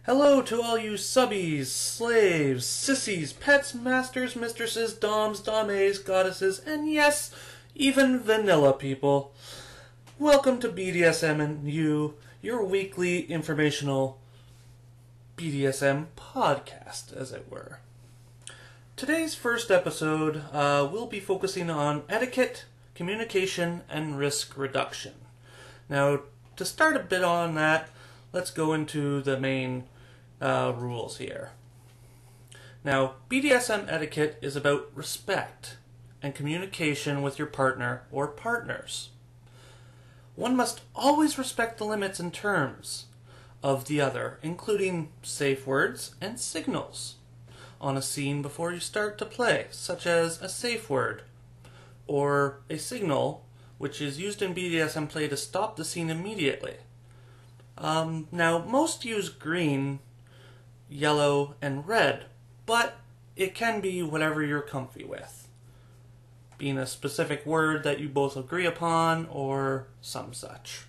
Hello to all you subbies, slaves, sissies, pets, masters, mistresses, doms, dames, goddesses, and yes, even vanilla people. Welcome to BDSM You, your weekly informational BDSM podcast, as it were. Today's first episode will be focusing on etiquette, communication, and risk reduction. Now, to start a bit on that, let's go into the main rules here. Now, BDSM etiquette is about respect and communication with your partner or partners. One must always respect the limits and terms of the other, including safe words and signals on a scene before you start to play, such as a safe word or a signal, which is used in BDSM play to stop the scene immediately. Now, most use green, yellow, and red, but it can be whatever you're comfy with, being a specific word that you both agree upon or some such.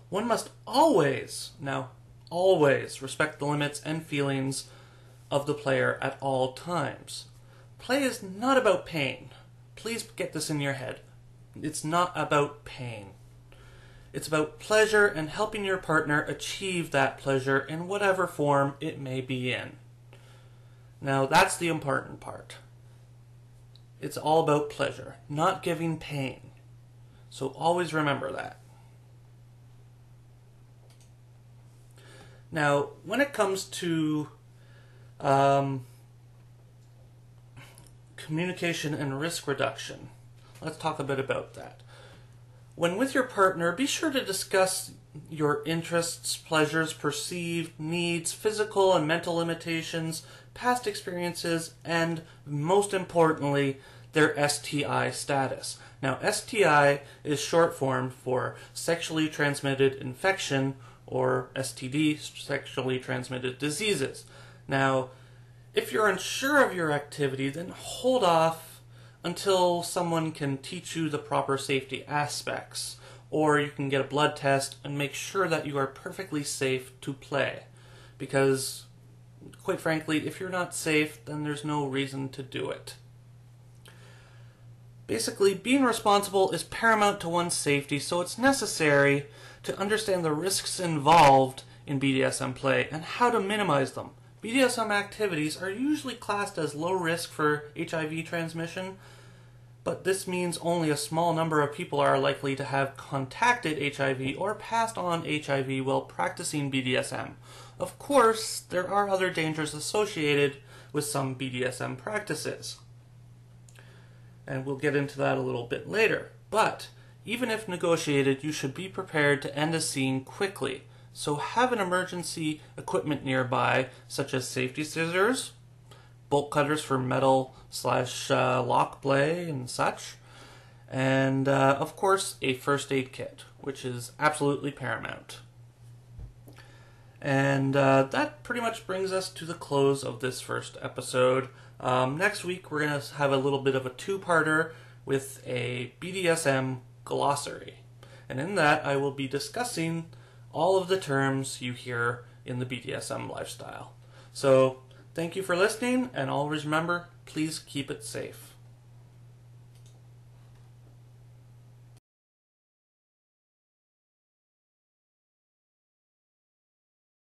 One must always respect the limits and feelings of the player at all times. Play is not about pain. Please get this in your head. It's not about pain. It's about pleasure and helping your partner achieve that pleasure in whatever form it may be in. Now, that's the important part. It's all about pleasure, not giving pain. So always remember that. Now, when it comes to communication and risk reduction, let's talk a bit about that. When with your partner, be sure to discuss your interests, pleasures, perceived needs, physical and mental limitations, past experiences, and most importantly, their STI status. Now, STI is short form for sexually transmitted infection, or STD, sexually transmitted diseases. Now, if you're unsure of your activity, then hold off until someone can teach you the proper safety aspects, or you can get a blood test and make sure that you are perfectly safe to play. Because, quite frankly, if you're not safe, then there's no reason to do it. Basically, being responsible is paramount to one's safety, so it's necessary to understand the risks involved in BDSM play and how to minimize them. BDSM activities are usually classed as low risk for HIV transmission, but this means only a small number of people are likely to have contacted HIV or passed on HIV while practicing BDSM. Of course, there are other dangers associated with some BDSM practices, and we'll get into that a little bit later. But even if negotiated, you should be prepared to end a scene quickly. So have an emergency equipment nearby, such as safety scissors, bolt cutters for metal / lock play and such, and of course a first aid kit, which is absolutely paramount. And that pretty much brings us to the close of this first episode. Next week we're going to have a little bit of a two-parter with a BDSM glossary, and in that I will be discussing all of the terms you hear in the BDSM lifestyle. So, thank you for listening, and always remember, please keep it safe.